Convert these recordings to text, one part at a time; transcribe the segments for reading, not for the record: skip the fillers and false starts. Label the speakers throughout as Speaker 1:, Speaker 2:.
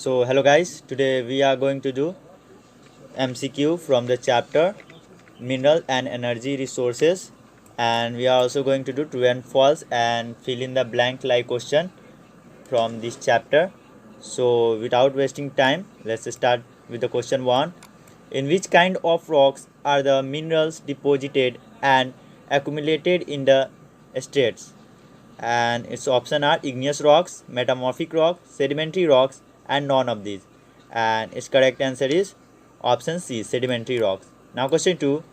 Speaker 1: So hello guys, today we are going to do MCQ from the chapter Mineral and Energy Resources, and we are also going to do true and false and fill in the blank like question from this chapter. So without wasting time, let's start with the question 1. In which kind of rocks are the minerals deposited and accumulated in the strates? And its option are igneous rocks, metamorphic rocks, sedimentary rocks, and none of these. And its correct answer is option C, sedimentary rocks. Now question 2.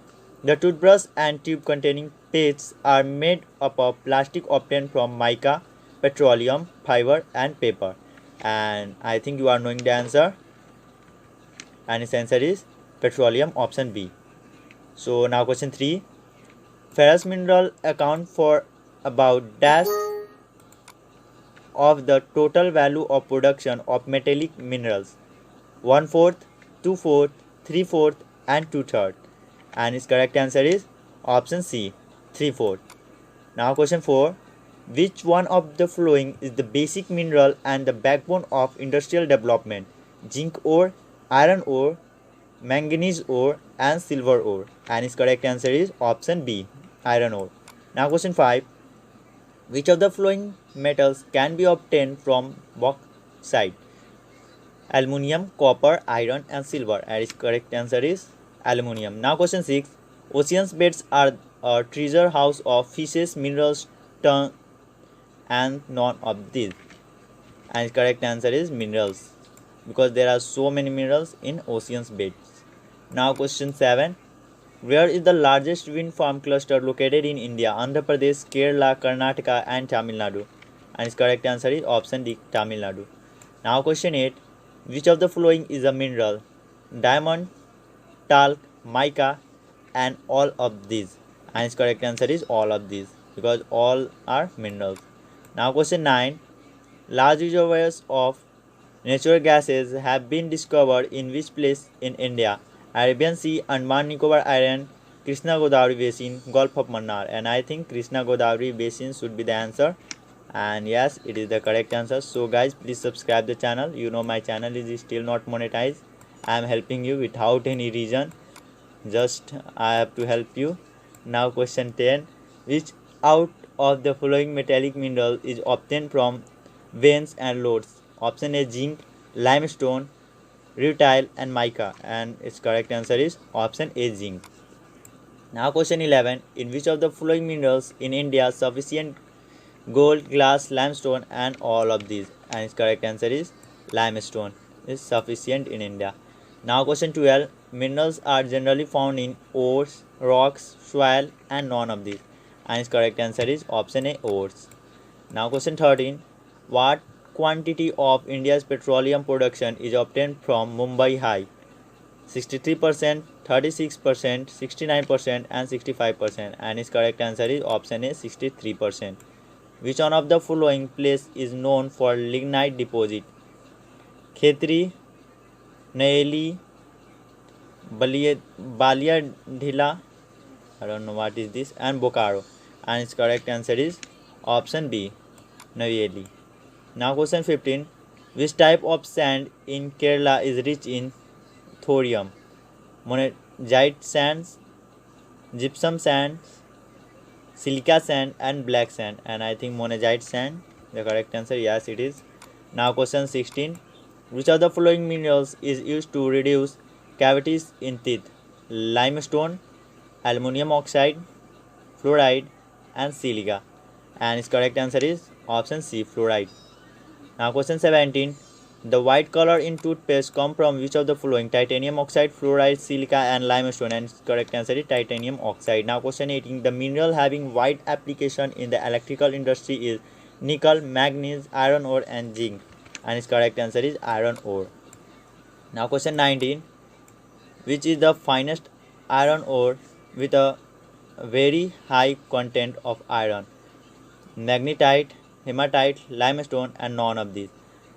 Speaker 1: The toothbrush and tube containing paste are made up of plastic obtained from mica, petroleum, fiber, and paper. And I think you are knowing the answer. And its answer is petroleum, option B. So now question 3. Ferrous mineral account for about dash of the total value of production of metallic minerals: 1/4, 2/4, 3/4, and 2/3. And its correct answer is option C, 3/4. Now question 4. Which one of the following is the basic mineral and the backbone of industrial development? Zinc ore, iron ore, manganese ore, and silver ore. And its correct answer is option B, iron ore. Now question 5. Which of the following metals can be obtained from bauxite? Aluminium, copper, iron, and silver. And its correct answer is aluminium. Now question 6. Ocean's beds are a treasure house of fishes, minerals, tongue, and none of these. And its correct answer is minerals, because there are so many minerals in ocean's beds. Now question 7. Where is the largest wind farm cluster located in India? Andhra Pradesh, Kerala, Karnataka, and Tamil Nadu. And its correct answer is option D, Tamil Nadu. Now question 8. Which of the following is a mineral? Diamond, talc, mica, and all of these. And its correct answer is all of these, because all are minerals. Now question 9. Large reservoirs of natural gases have been discovered in which place in India? Arabian Sea, Andaman Nicobar Island, Krishna Godavari Basin, Gulf of Mannar. And I think Krishna Godavari Basin should be the answer. And yes, it is the correct answer. So guys, please subscribe the channel. You know my channel is still not monetized. I am helping you without any reason. Just I have to help you. Now question 10. Which out of the following metallic mineral is obtained from veins and lodes? Option A, zinc, limestone, rutile, and mica. And its correct answer is option A, zinc. Now question 11. In which of the following minerals in India sufficient gold, glass, limestone, and all of these? And its correct answer is limestone is sufficient in India. Now question 12. Minerals are generally found in ores, rocks, soil, and none of these. And its correct answer is option A, ores. Now question 13. What quantity of India's petroleum production is obtained from Mumbai High? 63%, 36%, 69%, and 65%. And its correct answer is option A, 63%. Which one of the following place is known for lignite deposit? Khetri, Nayeli, Balia Dhila, I don't know what is this, and Bokaro. And its correct answer is option B, Nayeli. Now question 15. Which type of sand in Kerala is rich in thorium? Monazite sands, gypsum sands, silica sand, and black sand. And I think monazite sand, the correct answer. Yes, it is. Now question 16. Which of the following minerals is used to reduce cavities in teeth? Limestone, aluminum oxide, fluoride, and silica. And its correct answer is option C, fluoride. Now question 17. The white color in toothpaste come from which of the following? Titanium oxide, fluoride, silica, and limestone. And correct answer is titanium oxide. Now question 18. The mineral having wide application in the electrical industry is nickel, manganese, iron ore, and zinc. And its correct answer is iron ore. Now question 19. Which is the finest iron ore with a very high content of iron? Magnetite, hematite, limestone, and none of these.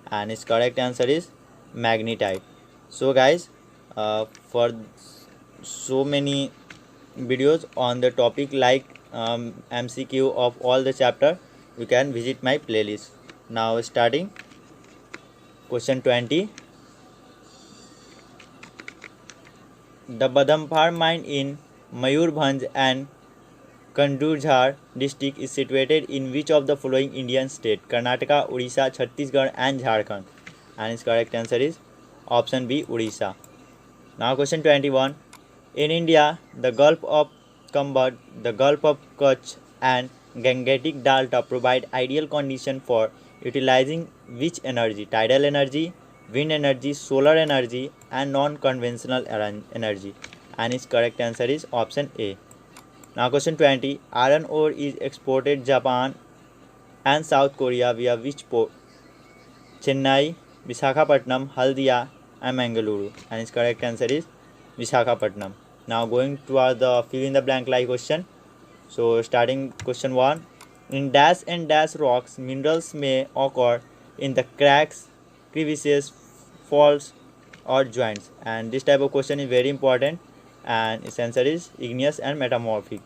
Speaker 1: And its correct answer is magnetite. So guys, for so many videos on the topic like MCQ of all the chapter, you can visit my playlist. Now starting question 20. The Badampar mine in Mayurbhanj and Kandurjhar district is situated in which of the following Indian state? Karnataka, Odisha, Chhattisgarh and Jharkhand. And its correct answer is option B, Odisha. Now question 21. In India, the Gulf of Kambad, the Gulf of Kutch and Gangetic Delta provide ideal condition for utilizing which energy? Tidal energy, wind energy, solar energy and non-conventional energy. And its correct answer is option A. Now question 20. Iron ore is exported Japan and South Korea via which port? Chennai, Visakhapatnam, Haldia and Mangaluru. And its correct answer is Visakhapatnam. Now going towards the fill in the blank like question. So starting question 1. In dash and dash rocks, minerals may occur in the cracks, crevices, faults or joints. And this type of question is very important and its answer is igneous and metamorphic.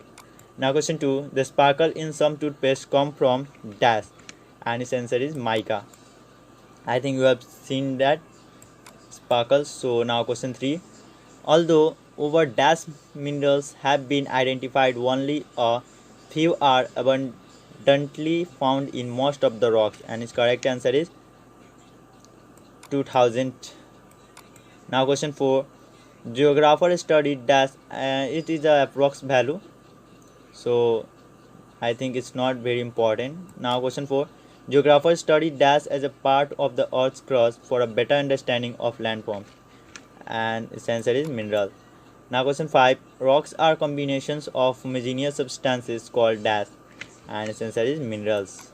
Speaker 1: Now question 2. The sparkle in some toothpaste come from dash and its answer is mica. I think you have seen that sparkles. So now question 3. Although over dash minerals have been identified, only a few are abundantly found in most of the rocks and its correct answer is 2000. Now question 4. Geographer studied dash it is a approx value, so I think it's not very important. Now question 4. Geographers study dash as a part of the earth's crust for a better understanding of landforms and its answer is mineral. Now question 5. Rocks are combinations of homogeneous substances called dash and its answer is minerals.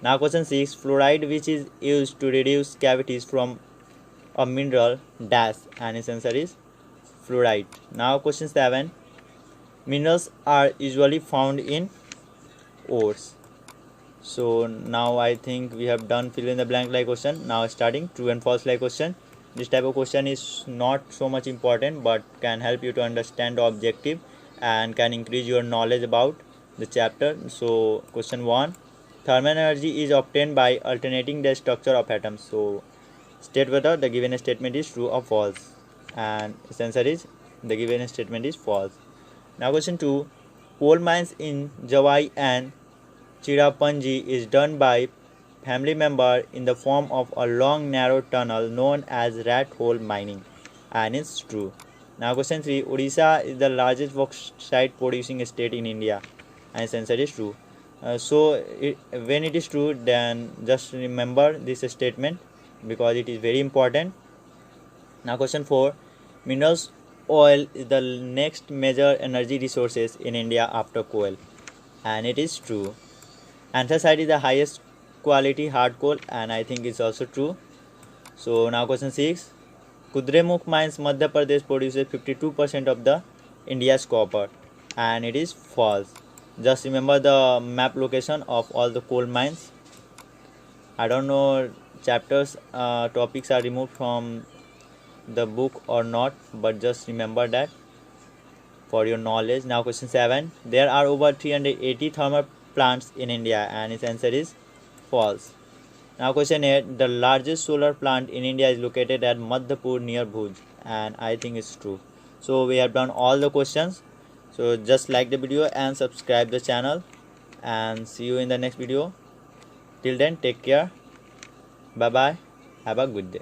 Speaker 1: Now question 6. Fluoride which is used to reduce cavities from a mineral dash and its answer is fluoride. Now question 7. Minerals are usually found in ores. So now I think we have done fill in the blank like question. Now starting true and false like question. This type of question is not so much important but can help you to understand the objective and can increase your knowledge about the chapter. So question 1. Thermal energy is obtained by alternating the structure of atoms. So state whether the given statement is true or false and its answer is the given statement is false. Now question 2. Coal mines in Jawai and Chirapanji is done by family member in the form of a long narrow tunnel known as rat hole mining and it's true. Now question 3. Odisha is the largest bauxite producing state in India and its answer is true. When it is true then just remember this statement because it is very important. Now question 4. Minerals oil is the next major energy resources in India after coal and it is true. Anthracite is the highest quality hard coal and I think it's also true. So now question 6. Kudremukh mines Madhya Pradesh produces 52% of the India's copper and it is false. Just remember the map location of all the coal mines. I don't know chapters topics are removed from the book or not but just remember that for your knowledge. Now question 7. There are over 380 thermal plants in India and its answer is false. Now question 8. The largest solar plant in India is located at Madhapur near Bhuj and I think it's true. So we have done all the questions. So just like the video and subscribe the channel and see you in the next video. Till then take care. Bye bye. Have a good day.